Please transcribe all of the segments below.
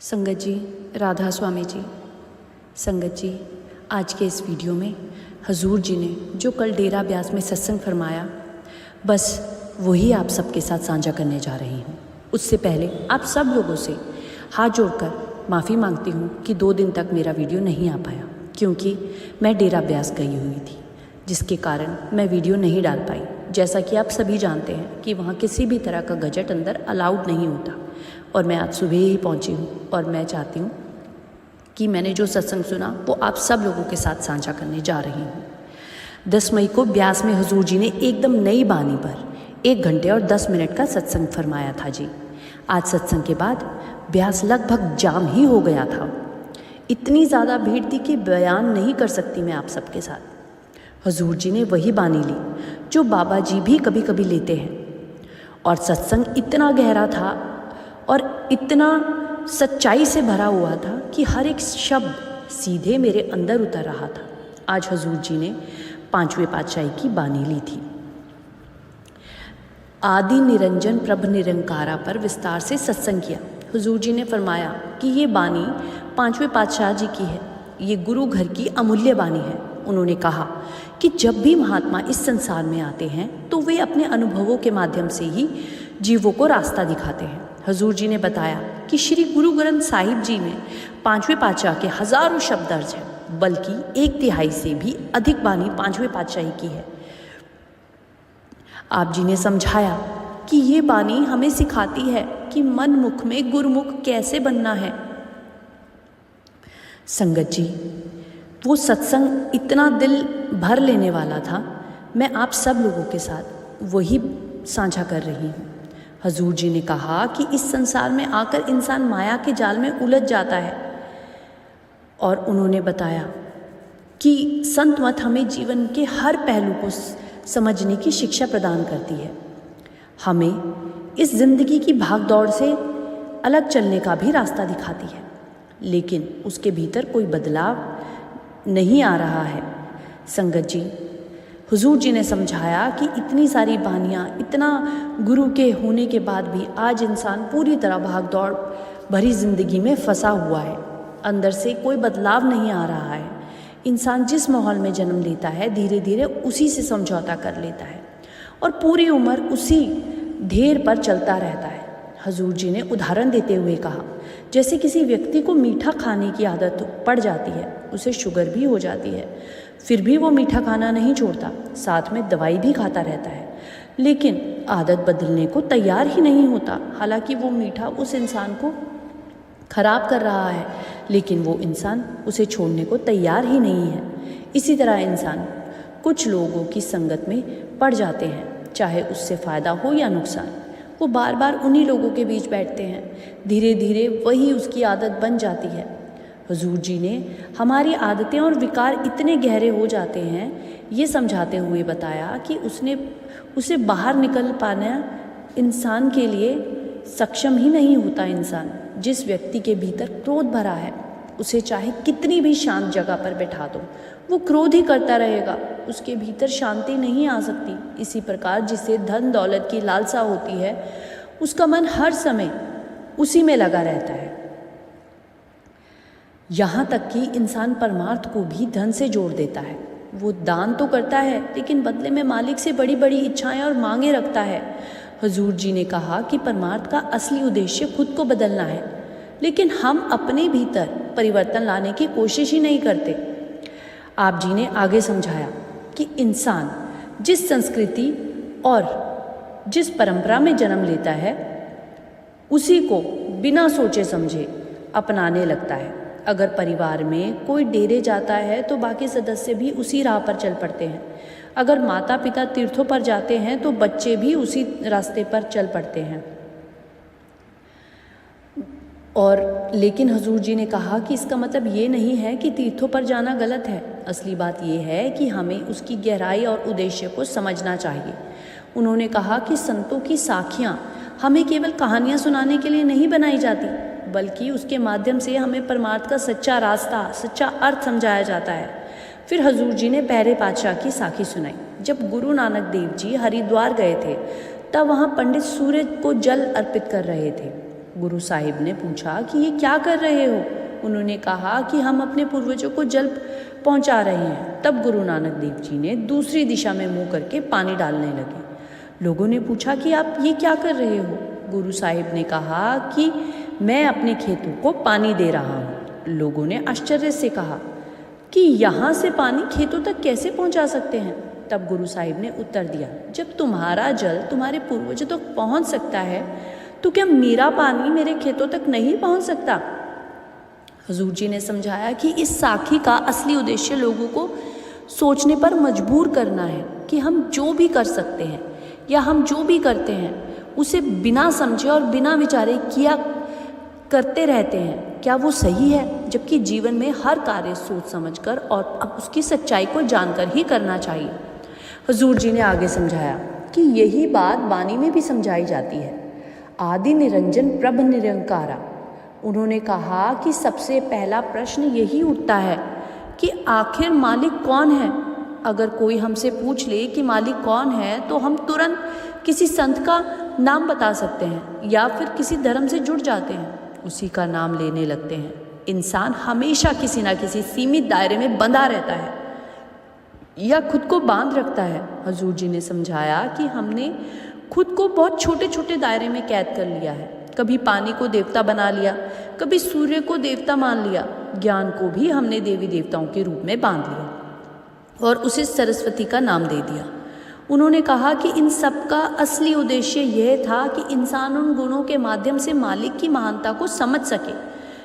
संगत जी, राधा स्वामी जी। संगत जी, आज के इस वीडियो में हजूर जी ने जो कल डेरा ब्यास में सत्संग फरमाया, बस वही आप सबके साथ साझा करने जा रही हूँ। उससे पहले आप सब लोगों से हाथ जोड़कर माफ़ी मांगती हूँ कि 2 दिन तक मेरा वीडियो नहीं आ पाया, क्योंकि मैं डेरा ब्यास गई हुई थी, जिसके कारण मैं वीडियो नहीं डाल पाई। जैसा कि आप सभी जानते हैं कि वहाँ किसी भी तरह का गजट अंदर अलाउड नहीं होता, और मैं आज सुबह ही पहुँची हूँ और मैं चाहती हूँ कि मैंने जो सत्संग सुना वो आप सब लोगों के साथ साझा करने जा रही हूँ। 10 मई को ब्यास में हुजूर जी ने एकदम नई बानी पर 1 घंटे और 10 मिनट का सत्संग फरमाया था जी। आज सत्संग के बाद ब्यास लगभग जाम ही हो गया था। इतनी ज़्यादा भीड़ थी कि बयान नहीं कर सकती मैं आप सबके साथ। हुजूर जी ने वही बानी ली जो बाबा जी भी कभी कभी लेते हैं, और सत्संग इतना गहरा था और इतना सच्चाई से भरा हुआ था कि हर एक शब्द सीधे मेरे अंदर उतर रहा था। आज हुजूर जी ने 5वें पातशाही की बानी ली थी। आदि निरंजन प्रभ निरंकारा पर विस्तार से सत्संग किया। हुजूर जी ने फरमाया कि ये बानी 5वें पातशाह जी की है, ये गुरु घर की अमूल्य बानी है। उन्होंने कहा कि जब भी महात्मा इस संसार में आते हैं तो वे अपने अनुभवों के माध्यम से ही जीवों को रास्ता दिखाते हैं। हुजूर जी ने बताया कि श्री गुरु ग्रंथ साहिब जी में 5वें पातशाह के हज़ारों शब्द दर्ज हैं, बल्कि 1/3 से भी अधिक बानी 5वें पातशाही की है। आप जी ने समझाया कि ये बानी हमें सिखाती है कि मन मुख में गुरुमुख कैसे बनना है। संगत जी, वो सत्संग इतना दिल भर लेने वाला था, मैं आप सब लोगों के साथ वही साझा कर रही हूँ। हुजूर जी ने कहा कि इस संसार में आकर इंसान माया के जाल में उलझ जाता है, और उन्होंने बताया कि संत मत हमें जीवन के हर पहलू को समझने की शिक्षा प्रदान करती है, हमें इस जिंदगी की भागदौड़ से अलग चलने का भी रास्ता दिखाती है, लेकिन उसके भीतर कोई बदलाव नहीं आ रहा है। संगत जी, हुजूर जी ने समझाया कि इतनी सारी बानियाँ, इतना गुरु के होने के बाद भी आज इंसान पूरी तरह भागदौड़ भरी जिंदगी में फंसा हुआ है, अंदर से कोई बदलाव नहीं आ रहा है। इंसान जिस माहौल में जन्म लेता है धीरे धीरे उसी से समझौता कर लेता है और पूरी उम्र उसी ढेर पर चलता रहता है। हुजूर जी ने उदाहरण देते हुए कहा, जैसे किसी व्यक्ति को मीठा खाने की आदत पड़ जाती है, उसे शुगर भी हो जाती है, फिर भी वो मीठा खाना नहीं छोड़ता, साथ में दवाई भी खाता रहता है, लेकिन आदत बदलने को तैयार ही नहीं होता। हालांकि वो मीठा उस इंसान को खराब कर रहा है, लेकिन वो इंसान उसे छोड़ने को तैयार ही नहीं है। इसी तरह इंसान कुछ लोगों की संगत में पड़ जाते हैं, चाहे उससे फ़ायदा हो या नुकसान, वो बार बार उन्हीं लोगों के बीच बैठते हैं। धीरे धीरे वही उसकी आदत बन जाती है। हुजूर जी ने हमारी आदतें और विकार इतने गहरे हो जाते हैं, ये समझाते हुए बताया कि उसे बाहर निकल पाना इंसान के लिए सक्षम ही नहीं होता। इंसान जिस व्यक्ति के भीतर क्रोध भरा है, उसे चाहे कितनी भी शांत जगह पर बैठा दो, वो क्रोध ही करता रहेगा, उसके भीतर शांति नहीं आ सकती। इसी प्रकार जिसे धन दौलत की लालसा होती है, उसका मन हर समय उसी में लगा रहता है। यहाँ तक कि इंसान परमार्थ को भी धन से जोड़ देता है। वो दान तो करता है, लेकिन बदले में मालिक से बड़ी बड़ी इच्छाएं और मांगे रखता है। हुजूर जी ने कहा कि परमार्थ का असली उद्देश्य खुद को बदलना है, लेकिन हम अपने भीतर परिवर्तन लाने की कोशिश ही नहीं करते। आप जी ने आगे समझाया कि इंसान जिस संस्कृति और जिस परंपरा में जन्म लेता है, उसी को बिना सोचे समझे अपनाने लगता है। अगर परिवार में कोई डेरे जाता है तो बाकी सदस्य भी उसी राह पर चल पड़ते हैं। अगर माता पिता तीर्थों पर जाते हैं तो बच्चे भी उसी रास्ते पर चल पड़ते हैं। और लेकिन हुजूर जी ने कहा कि इसका मतलब ये नहीं है कि तीर्थों पर जाना गलत है। असली बात ये है कि हमें उसकी गहराई और उद्देश्य को समझना चाहिए। उन्होंने कहा कि संतों की साखियाँ हमें केवल कहानियाँ सुनाने के लिए नहीं बनाई जाती, बल्कि उसके माध्यम से हमें परमार्थ का सच्चा रास्ता, सच्चा अर्थ समझाया जाता है। फिर हुजूर जी ने पहले पातशाह की साखी सुनाई। जब गुरु नानक देव जी हरिद्वार गए थे, तब वहाँ पंडित सूर्य को जल अर्पित कर रहे थे। गुरु साहिब ने पूछा कि ये क्या कर रहे हो? उन्होंने कहा कि हम अपने पूर्वजों को जल पहुंचा रहे हैं। तब गुरु नानक देव जी ने दूसरी दिशा में मुंह करके पानी डालने लगे। लोगों ने पूछा कि आप ये क्या कर रहे हो? गुरु साहिब ने कहा कि मैं अपने खेतों को पानी दे रहा हूँ। लोगों ने आश्चर्य से कहा कि यहाँ से पानी खेतों तक कैसे पहुँचा सकते हैं? तब गुरु साहिब ने उत्तर दिया, जब तुम्हारा जल तुम्हारे पूर्वजों तक पहुँच सकता है तो क्या मेरा पानी मेरे खेतों तक नहीं पहुँच सकता? हजूर जी ने समझाया कि इस साखी का असली उद्देश्य लोगों को सोचने पर मजबूर करना है कि हम जो भी कर सकते हैं या हम जो भी करते हैं उसे बिना समझे और बिना विचारे किया करते रहते हैं। क्या वो सही है? जबकि जीवन में हर कार्य सोच समझकर और अब उसकी सच्चाई को जानकर ही करना चाहिए। हजूर जी ने आगे समझाया कि यही बात वाणी में भी समझाई जाती है। आदि निरंजन प्रभ निरंकारा। उन्होंने कहा कि सबसे पहला प्रश्न यही उठता है कि आखिर मालिक कौन है? अगर कोई हमसे पूछ ले कि मालिक कौन है तो हम तुरंत किसी संत का नाम बता सकते हैं या फिर किसी धर्म से जुड़ जाते हैं, उसी का नाम लेने लगते हैं। इंसान हमेशा किसी ना किसी सीमित दायरे में बंधा रहता है या खुद को बांध रखता है। हजूर जी ने समझाया कि हमने खुद को बहुत छोटे छोटे दायरे में कैद कर लिया है। कभी पानी को देवता बना लिया, कभी सूर्य को देवता मान लिया, ज्ञान को भी हमने देवी देवताओं के रूप में बांध लिया और उसे सरस्वती का नाम दे दिया। उन्होंने कहा कि इन सब का असली उद्देश्य यह था कि इंसान उन गुणों के माध्यम से मालिक की महानता को समझ सके।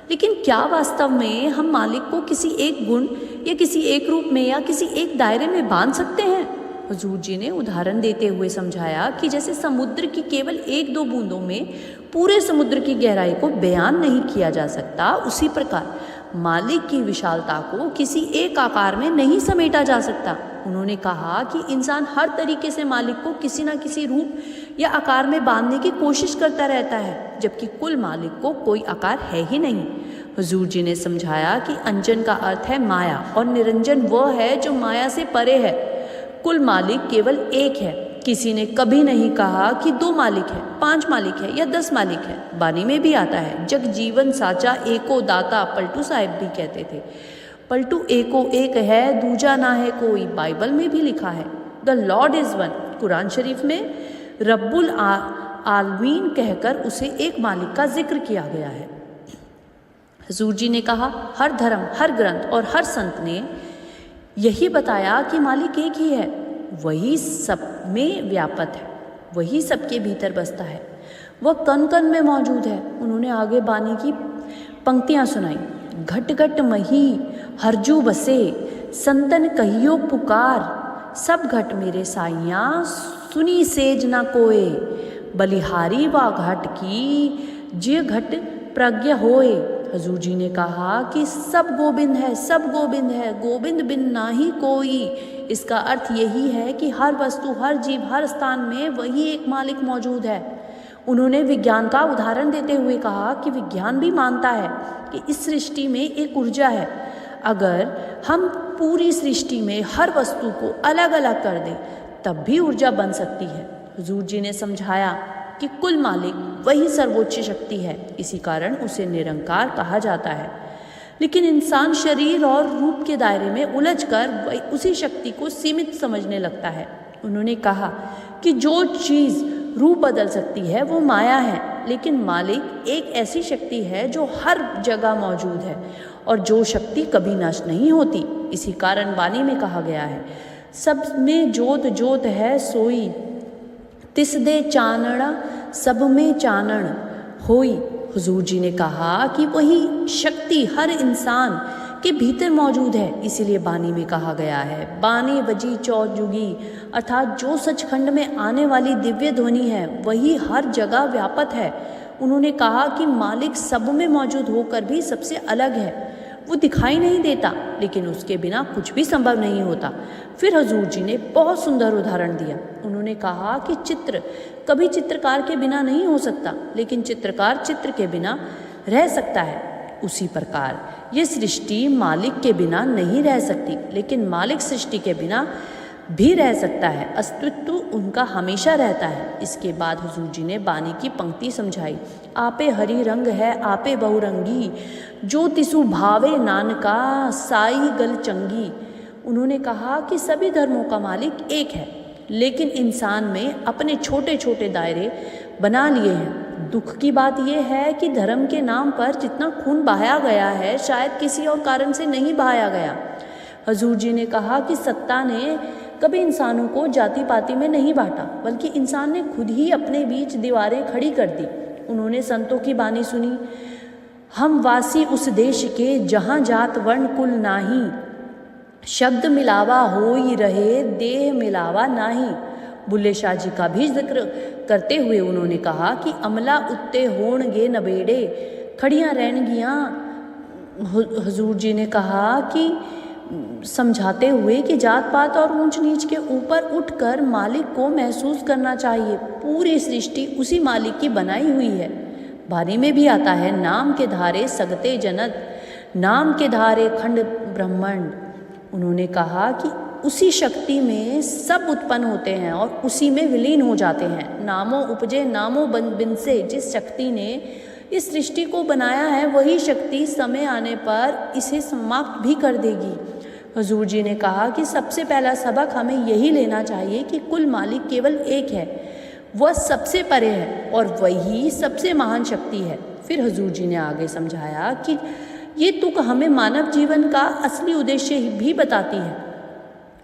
लेकिन क्या वास्तव में हम मालिक को किसी एक गुण या किसी एक रूप में या किसी एक दायरे में बांध सकते हैं? हजूर जी ने उदाहरण देते हुए समझाया कि जैसे समुद्र की केवल एक दो बूंदों में पूरे समुद्र की गहराई को बयान नहीं किया जा सकता, उसी प्रकार मालिक की विशालता को किसी एक आकार में नहीं समेटा जा सकता। उन्होंने कहा कि इंसान हर तरीके से मालिक को किसी न किसी रूप या आकार में बांधने की कोशिश करता रहता है, जबकि कुल मालिक को कोई आकार है ही नहीं। हुजूर जी ने समझाया कि अंजन का अर्थ है माया और निरंजन वह है जो माया से परे है। कुल मालिक केवल एक है। किसी ने कभी नहीं कहा कि 2 मालिक है, 5 मालिक है या 10 मालिक है। बानी में भी आता है, जग जीवन साचा एको दाता। पलटू साहिब भी कहते थे, पलटू एको एक है, दूजा ना है कोई। बाइबल में भी लिखा है, द लॉर्ड इज़ वन। कुरान शरीफ में रब्बुल आलमीन कहकर उसे एक मालिक का जिक्र किया गया है। हुजूर जी ने कहा, हर धर्म, हर ग्रंथ और हर संत ने यही बताया कि मालिक एक ही है, वही सब में व्यापक है, वही सबके भीतर बसता है, वह कण कण में मौजूद है। उन्होंने आगे बानी की पंक्तियां सुनाई। घट घट मही हरजू बसे, संतन कहियो पुकार। सब घट मेरे साइयाँ, सुनी सेज न कोय। बलिहारी वा घट की, जे घट प्रज्ञ होए। हजूर जी ने कहा कि सब गोविंद है, सब गोविंद है, गोविंद बिन नाही कोई। इसका अर्थ यही है कि हर वस्तु, हर जीव, हर स्थान में वही एक मालिक मौजूद है। उन्होंने विज्ञान का उदाहरण देते हुए कहा कि विज्ञान भी मानता है कि इस सृष्टि में एक ऊर्जा है। अगर हम पूरी सृष्टि में हर वस्तु को अलग अलग कर दें तब भी ऊर्जा बन सकती है। हुजूर जी ने समझाया कि कुल मालिक वही सर्वोच्च शक्ति है, इसी कारण उसे निरंकार कहा जाता है। लेकिन इंसान शरीर और रूप के दायरे में उलझकर उसी शक्ति को सीमित समझने लगता है। उन्होंने कहा कि जो चीज़ रूप बदल सकती है वो माया है, लेकिन मालिक एक ऐसी शक्ति है जो हर जगह मौजूद है और जो शक्ति कभी नष्ट नहीं होती। इसी कारण वाणी में कहा गया है, सब में जोत जोत है सोई, तिस दे चानड़ा सब में चानण होई। हुजूर जी ने कहा कि वही शक्ति हर इंसान के भीतर मौजूद है, इसीलिए बानी में कहा गया है, बानी बजी चौजुगी, अर्थात जो सचखंड में आने वाली दिव्य ध्वनि है वही हर जगह व्यापक है। उन्होंने कहा कि मालिक सब में मौजूद होकर भी सबसे अलग है, वो दिखाई नहीं देता, लेकिन उसके बिना कुछ भी संभव नहीं होता। फिर हजूर जी ने बहुत सुंदर उदाहरण दिया। उन्होंने कहा कि चित्र कभी चित्रकार के बिना नहीं हो सकता, लेकिन चित्रकार चित्र के बिना रह सकता है। उसी प्रकार ये सृष्टि मालिक के बिना नहीं रह सकती, लेकिन मालिक सृष्टि के बिना भी रह सकता है, अस्तित्व उनका हमेशा रहता है। इसके बाद हुजूर जी ने बानी की पंक्ति समझाई। आपे हरी रंग है आपे बहुरंगी, जो तिसु भावे नानका साई गल चंगी। उन्होंने कहा कि सभी धर्मों का मालिक एक है, लेकिन इंसान में अपने छोटे छोटे दायरे बना लिए हैं। दुख की बात यह है कि धर्म के नाम पर जितना खून बहाया गया है, शायद किसी और कारण से नहीं बहाया गया। हुजूर जी ने कहा कि सत्ता ने कभी इंसानों को जाति पाति में नहीं बांटा, बल्कि इंसान ने खुद ही अपने बीच दीवारें खड़ी कर दी। उन्होंने संतों की बानी सुनी। हम वासी उस देश के जहाँ जात वर्ण कुल नाही, शब्द मिलावा होई रहे देह मिलावा नाही। बुल्ले शाह जी का भी जिक्र करते हुए उन्होंने कहा कि अमला उत्ते होणगे नबेड़े, खड़ियाँ रहनगियाँ। हुजूर जी ने कहा कि समझाते हुए कि जात पात और ऊंच नीच के ऊपर उठकर मालिक को महसूस करना चाहिए। पूरी सृष्टि उसी मालिक की बनाई हुई है। बानी में भी आता है, नाम के धारे सगते जनत, नाम के धारे खंड ब्रह्मांड। उन्होंने कहा कि उसी शक्ति में सब उत्पन्न होते हैं और उसी में विलीन हो जाते हैं। नामों उपजे नामों बिन से, जिस शक्ति ने इस सृष्टि को बनाया है, वही शक्ति समय आने पर इसे समाप्त भी कर देगी। हुजूर जी ने कहा कि सबसे पहला सबक हमें यही लेना चाहिए कि कुल मालिक केवल एक है, वह सबसे परे है और वही सबसे महान शक्ति है। फिर हुजूर जी ने आगे समझाया कि ये तुक हमें मानव जीवन का असली उद्देश्य भी बताती है।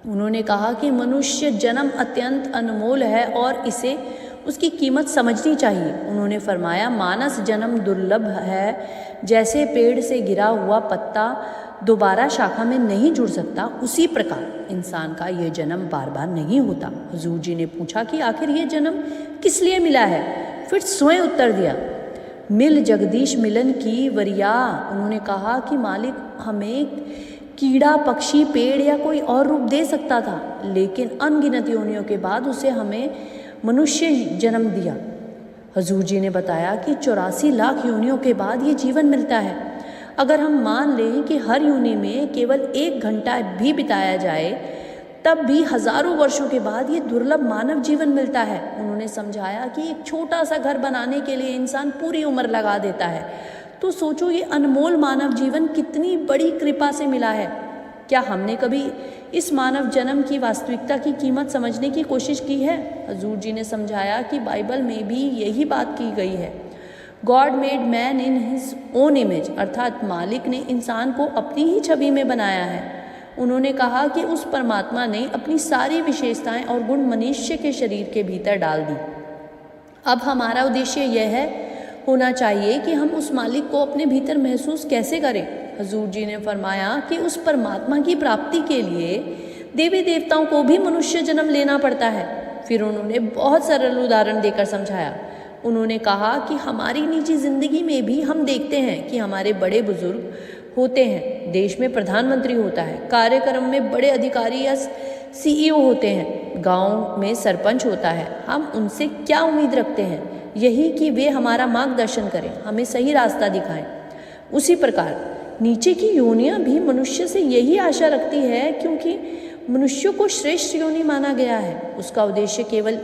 उन्होंने कहा कि मनुष्य जन्म अत्यंत अनमोल है और इसे उसकी कीमत समझनी चाहिए। उन्होंने फरमाया, मानस जन्म दुर्लभ है, जैसे पेड़ से गिरा हुआ पत्ता दोबारा शाखा में नहीं जुड़ सकता, उसी प्रकार इंसान का यह जन्म बार बार नहीं होता। हुजूर जी ने पूछा कि आखिर ये जन्म किस लिए मिला है? फिर स्वयं उत्तर दिया, मिल जगदीश मिलन की वरिया। उन्होंने कहा कि मालिक हमें कीड़ा पक्षी पेड़ या कोई और रूप दे सकता था, लेकिन अनगिनत योनियों के बाद उसे हमें मनुष्य जन्म दिया। हुजूर जी ने बताया कि 84 लाख योनियों के बाद ये जीवन मिलता है। अगर हम मान लें कि हर योनि में केवल 1 घंटा भी बिताया जाए, तब भी हजारों वर्षों के बाद ये दुर्लभ मानव जीवन मिलता है। उन्होंने समझाया कि एक छोटा सा घर बनाने के लिए इंसान पूरी उम्र लगा देता है, तो सोचो ये अनमोल मानव जीवन कितनी बड़ी कृपा से मिला है। क्या हमने कभी इस मानव जन्म की वास्तविकता की कीमत समझने की कोशिश की है? हुजूर जी ने समझाया कि बाइबल में भी यही बात की गई है। God made man in his own image, अर्थात मालिक ने इंसान को अपनी ही छवि में बनाया है। उन्होंने कहा कि उस परमात्मा ने अपनी सारी विशेषताएं और गुण मनुष्य के शरीर के भीतर डाल दी। अब हमारा उद्देश्य यह होना चाहिए कि हम उस मालिक को अपने भीतर महसूस कैसे करें। हुजूर जी ने फरमाया कि उस परमात्मा की प्राप्ति के लिए देवी देवताओं को भी मनुष्य जन्म लेना पड़ता है। फिर उन्होंने बहुत सरल उदाहरण देकर समझाया। उन्होंने कहा कि हमारी निजी जिंदगी में भी हम देखते हैं कि हमारे बड़े बुजुर्ग होते हैं, देश में प्रधानमंत्री होता है, कार्यक्रम में बड़े अधिकारी या CEO होते हैं, गांव में सरपंच होता है। हम उनसे क्या उम्मीद रखते हैं? यही कि वे हमारा मार्गदर्शन करें, हमें सही रास्ता दिखाएं। उसी प्रकार नीचे की योनियां भी मनुष्य से यही आशा रखती है, क्योंकि मनुष्य को श्रेष्ठ योनि माना गया है। उसका उद्देश्य केवल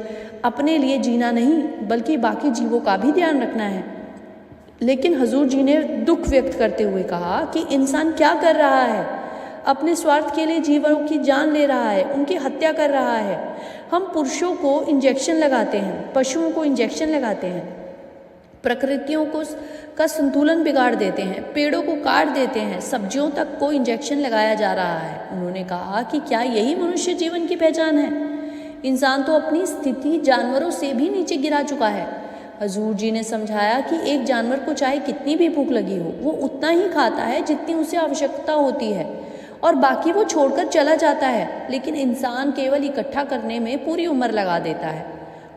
अपने लिए जीना नहीं, बल्कि बाकी जीवों का भी ध्यान रखना है। लेकिन हुजूर जी ने दुख व्यक्त करते हुए कहा कि इंसान क्या कर रहा है? अपने स्वार्थ के लिए जीवों की जान ले रहा है, उनकी हत्या कर रहा है। हम पुरुषों को इंजेक्शन लगाते हैं, पशुओं को इंजेक्शन लगाते हैं, प्रकृतियों का संतुलन बिगाड़ देते हैं, पेड़ों को काट देते हैं, सब्जियों तक को इंजेक्शन लगाया जा रहा है। उन्होंने कहा कि क्या यही मनुष्य जीवन की पहचान है? इंसान तो अपनी स्थिति जानवरों से भी नीचे गिरा चुका है। हुजूर जी ने समझाया कि एक जानवर को चाहे कितनी भी भूख लगी हो, वो उतना ही खाता है जितनी उसे आवश्यकता होती है और बाकी वो छोड़कर चला जाता है। लेकिन इंसान केवल इकट्ठा करने में पूरी उम्र लगा देता है।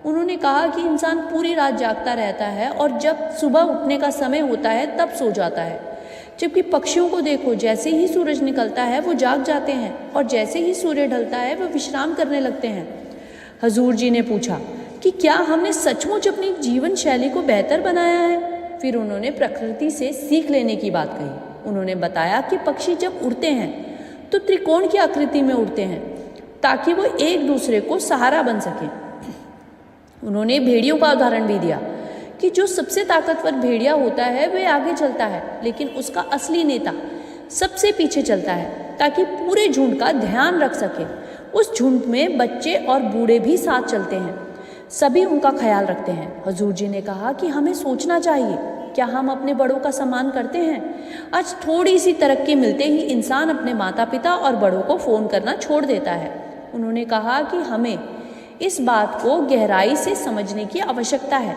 उन्होंने कहा कि इंसान पूरी रात जागता रहता है और जब सुबह उठने का समय होता है तब सो जाता है। जबकि पक्षियों को देखो, जैसे ही सूरज निकलता है वो जाग जाते हैं और जैसे ही सूर्य ढलता है वो विश्राम करने लगते हैं। हुजूर जी ने पूछा कि क्या हमने सचमुच अपनी जीवन शैली को बेहतर बनाया है? फिर उन्होंने प्रकृति से सीख लेने की बात कही। उन्होंने बताया कि पक्षी जब उड़ते हैं तो त्रिकोण की आकृति में उड़ते हैं, ताकि वो एक दूसरे को सहारा बन सकें। उन्होंने भेड़ियों का उदाहरण भी दिया कि जो सबसे ताकतवर भेड़िया होता है वह आगे चलता है, लेकिन उसका असली नेता सबसे पीछे चलता है ताकि पूरे झुंड का ध्यान रख सके। उस झुंड में बच्चे और बूढ़े भी साथ चलते हैं, सभी उनका ख्याल रखते हैं। हजूर जी ने कहा कि हमें सोचना चाहिए, क्या हम अपने बड़ों का सम्मान करते हैं? आज थोड़ी सी तरक्की मिलते ही इंसान अपने माता पिता और बड़ों को फ़ोन करना छोड़ देता है। उन्होंने कहा कि हमें इस बात को गहराई से समझने की आवश्यकता है।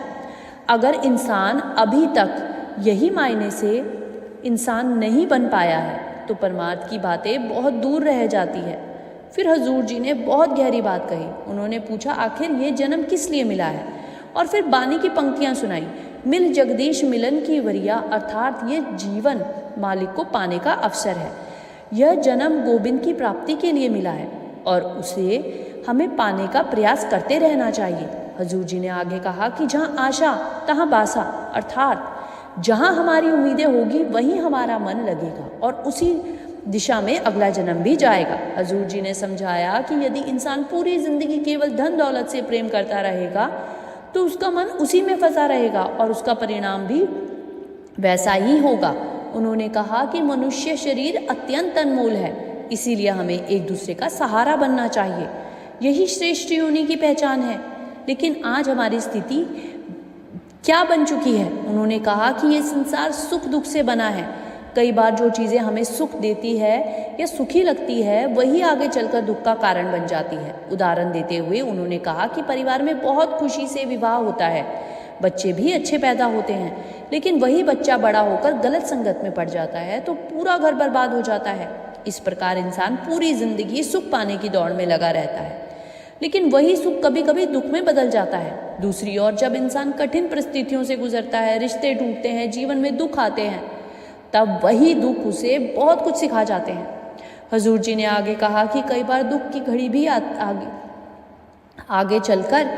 अगर इंसान अभी तक यही मायने से इंसान नहीं बन पाया है तो परमार्थ की बातें बहुत दूर रह जाती है। फिर हजूर जी ने बहुत गहरी बात कही। उन्होंने पूछा, आखिर ये जन्म किस लिए मिला है? और फिर बानी की पंक्तियां सुनाई, मिल जगदीश मिलन की वरिया, अर्थात ये जीवन मालिक को पाने का अवसर है। यह जन्म गोविंद की प्राप्ति के लिए मिला है और उसे हमें पाने का प्रयास करते रहना चाहिए। हजूर जी ने आगे कहा कि जहाँ आशा तहाँ बासा, अर्थात जहाँ हमारी उम्मीदें होगी वहीं हमारा मन लगेगा और उसी दिशा में अगला जन्म भी जाएगा। हजूर जी ने समझाया कि यदि इंसान पूरी जिंदगी केवल धन दौलत से प्रेम करता रहेगा तो उसका मन उसी में फंसा रहेगा और उसका परिणाम भी वैसा ही होगा। उन्होंने कहा कि मनुष्य शरीर अत्यंत अनमोल है, इसीलिए हमें एक दूसरे का सहारा बनना चाहिए। यही श्रेष्ठ योनि की पहचान है। लेकिन आज हमारी स्थिति क्या बन चुकी है? उन्होंने कहा कि ये संसार सुख दुख से बना है। कई बार जो चीज़ें हमें सुख देती है या सुखी लगती है वही आगे चलकर दुख का कारण बन जाती है। उदाहरण देते हुए उन्होंने कहा कि परिवार में बहुत खुशी से विवाह होता है, बच्चे भी अच्छे पैदा होते हैं, लेकिन वही बच्चा बड़ा होकर गलत संगत में पड़ जाता है तो पूरा घर बर्बाद हो जाता है। इस प्रकार इंसान पूरी जिंदगी सुख पाने की दौड़ में लगा रहता है, लेकिन वही सुख कभी कभी दुख में बदल जाता है। दूसरी ओर जब इंसान कठिन परिस्थितियों से गुजरता है, रिश्ते टूटते हैं, जीवन में दुख आते हैं, तब वही दुख उसे बहुत कुछ सिखा जाते हैं। हजूर जी ने आगे कहा कि कई बार दुख की घड़ी भी आगे चलकर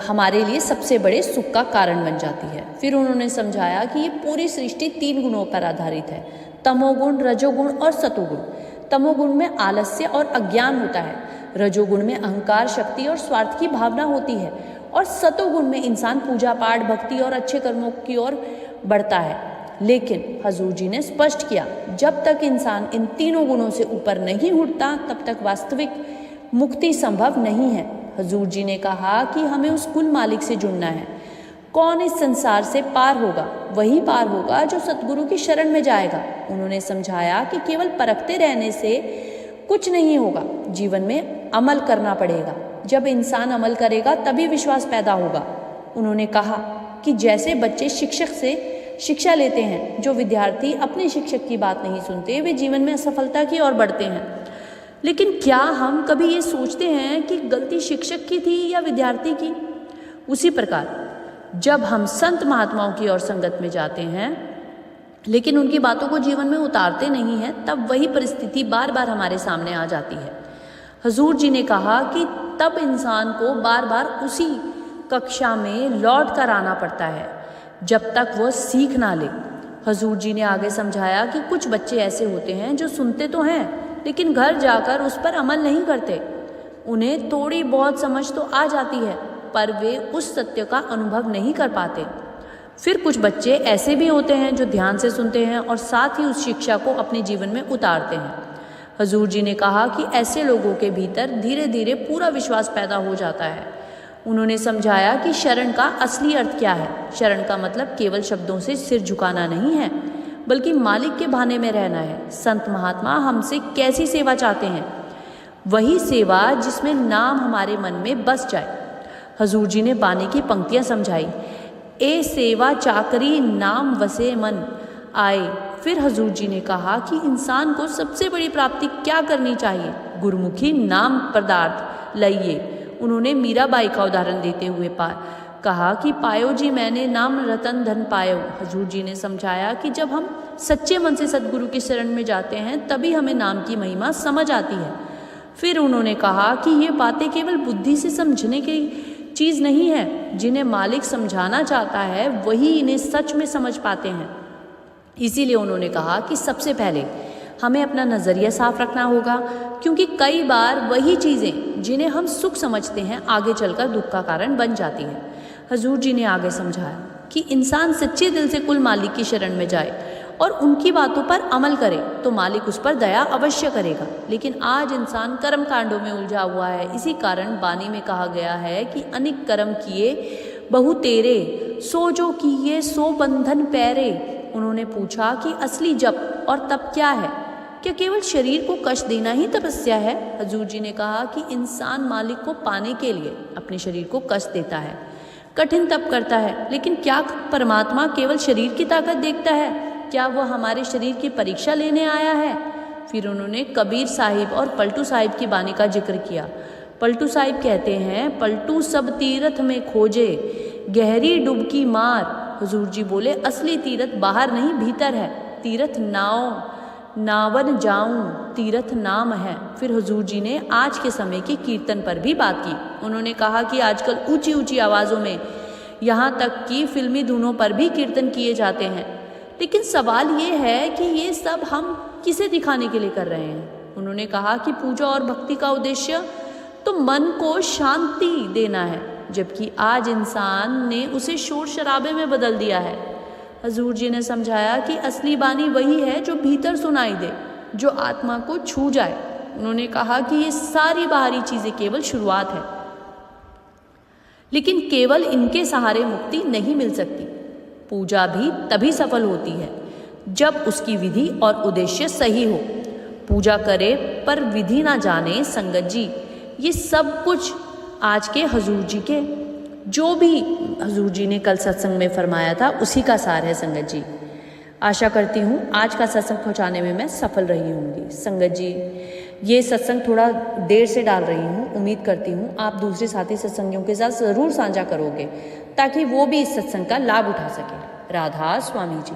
हमारे लिए सबसे बड़े सुख का कारण बन जाती है। फिर उन्होंने समझाया कि ये पूरी सृष्टि 3 गुणों पर आधारित है, तमोगुण, रजोगुण और सतोगुण। तमोगुण में आलस्य और अज्ञान होता है, रजोगुण में अहंकार, शक्ति और स्वार्थ की भावना होती है और सतोगुण में इंसान पूजा पाठ, भक्ति और अच्छे कर्मों की ओर बढ़ता है। लेकिन हजूर जी ने स्पष्ट किया, जब तक इंसान इन तीनों गुणों से ऊपर नहीं उठता तब तक वास्तविक मुक्ति संभव नहीं है। हजूर जी ने कहा कि हमें उस कुल मालिक से जुड़ना है। कौन इस संसार से पार होगा? वही पार होगा जो सतगुरु की शरण में जाएगा। उन्होंने समझाया कि केवल परखते रहने से कुछ नहीं होगा, जीवन में अमल करना पड़ेगा। जब इंसान अमल करेगा तभी विश्वास पैदा होगा। उन्होंने कहा कि जैसे बच्चे शिक्षक से शिक्षा लेते हैं, जो विद्यार्थी अपने शिक्षक की बात नहीं सुनते वे जीवन में असफलता की ओर बढ़ते हैं। लेकिन क्या हम कभी ये सोचते हैं कि गलती शिक्षक की थी या विद्यार्थी की? उसी प्रकार जब हम संत महात्माओं की ओर संगत में जाते हैं लेकिन उनकी बातों को जीवन में उतारते नहीं हैं, तब वही परिस्थिति बार बार हमारे सामने आ जाती है। हजूर जी ने कहा कि तब इंसान को बार बार उसी कक्षा में लौट कर आना पड़ता है जब तक वह सीख ना ले। हजूर जी ने आगे समझाया कि कुछ बच्चे ऐसे होते हैं जो सुनते तो हैं लेकिन घर जाकर उस पर अमल नहीं करते। उन्हें थोड़ी बहुत समझ तो आ जाती है पर वे उस सत्य का अनुभव नहीं कर पाते। फिर कुछ बच्चे ऐसे भी होते हैं जो ध्यान से सुनते हैं और साथ ही उस शिक्षा को अपने जीवन में उतारते हैं। हजूर जी ने कहा कि ऐसे लोगों के भीतर धीरे धीरे पूरा विश्वास पैदा हो जाता है। उन्होंने समझाया कि शरण का असली अर्थ क्या है। शरण का मतलब केवल शब्दों से सिर झुकाना नहीं है, बल्कि मालिक के भाने में रहना है। संत महात्मा हमसे कैसी सेवा चाहते हैं? वही सेवा जिसमें नाम हमारे मन में बस जाए। हजूर जी ने बानी की पंक्तियां समझाई, ए सेवा चाकरी नाम वसे मन आए। फिर हजूर जी ने कहा कि इंसान को सबसे बड़ी प्राप्ति क्या करनी चाहिए? गुरुमुखी नाम पदार्थ लइए। उन्होंने मीराबाई का उदाहरण देते हुए कहा कि पायो जी मैंने नाम रतन धन पायो। हजूर जी ने समझाया कि जब हम सच्चे मन से सदगुरु की शरण में जाते हैं तभी हमें नाम की महिमा समझ आती है। फिर उन्होंने कहा कि ये बातें केवल बुद्धि से समझने की चीज़ नहीं है, जिन्हें मालिक समझाना चाहता है वही इन्हें सच में समझ पाते हैं। इसीलिए उन्होंने कहा कि सबसे पहले हमें अपना नज़रिया साफ रखना होगा, क्योंकि कई बार वही चीज़ें जिन्हें हम सुख समझते हैं आगे चलकर दुख का कारण बन जाती हैं। हजूर जी ने आगे समझाया कि इंसान सच्चे दिल से कुल मालिक की शरण में जाए और उनकी बातों पर अमल करे तो मालिक उस पर दया अवश्य करेगा। लेकिन आज इंसान कर्म कांडों में उलझा हुआ है। इसी कारण बानी में कहा गया है कि अनेक कर्म किए बहु तेरे, सो जो किए सो बंधन पैरे। उन्होंने पूछा कि असली जप और तप क्या है? क्या केवल शरीर को कष्ट देना ही तपस्या है? हजूर जी ने कहा कि इंसान मालिक को पाने के लिए अपने शरीर को कष्ट देता है, कठिन तप करता है, लेकिन क्या परमात्मा केवल शरीर की ताकत देखता है? क्या वह हमारे शरीर की परीक्षा लेने आया है? फिर उन्होंने कबीर साहिब और पलटू साहिब की बानी का जिक्र किया। पलटू साहिब कहते हैं, पलटू सब तीरथ में खोजे, गहरी डुबकी मार। हुजूर जी बोले, असली तीरथ बाहर नहीं भीतर है। तीरथ नावन जाऊं, तीरथ नाम है। फिर हुजूर जी ने आज के समय के कीर्तन पर भी बात की। उन्होंने कहा कि आजकल ऊंची ऊंची आवाज़ों में, यहाँ तक कि फिल्मी धुनों पर भी कीर्तन किए जाते हैं, लेकिन सवाल ये है कि ये सब हम किसे दिखाने के लिए कर रहे हैं? उन्होंने कहा कि पूजा और भक्ति का उद्देश्य तो मन को शांति देना है, जबकि आज इंसान ने उसे शोर शराबे में बदल दिया है। हजूर जी ने समझाया कि असली बानी वही है जो भीतर सुनाई दे, जो आत्मा को छू जाए। उन्होंने कहा कि ये सारी बाहरी चीज़ें केवल शुरुआत है, लेकिन केवल इनके सहारे मुक्ति नहीं मिल सकती। पूजा भी तभी सफल होती है जब उसकी विधि और उद्देश्य सही हो। पूजा करे पर विधि ना जाने संगत जी, ये सब कुछ आज के हजूर जी के, जो भी हजूर जी ने कल सत्संग में फरमाया था, उसी का सार है संगत जी। आशा करती हूँ आज का सत्संग पहुँचाने में मैं सफल रही होंगी। संगत जी, ये सत्संग थोड़ा देर से डाल रही हूँ, उम्मीद करती हूँ आप दूसरे साथी सत्संगियों के साथ ज़रूर साझा करोगे ताकि वो भी इस सत्संग का लाभ उठा सके। राधा स्वामी जी।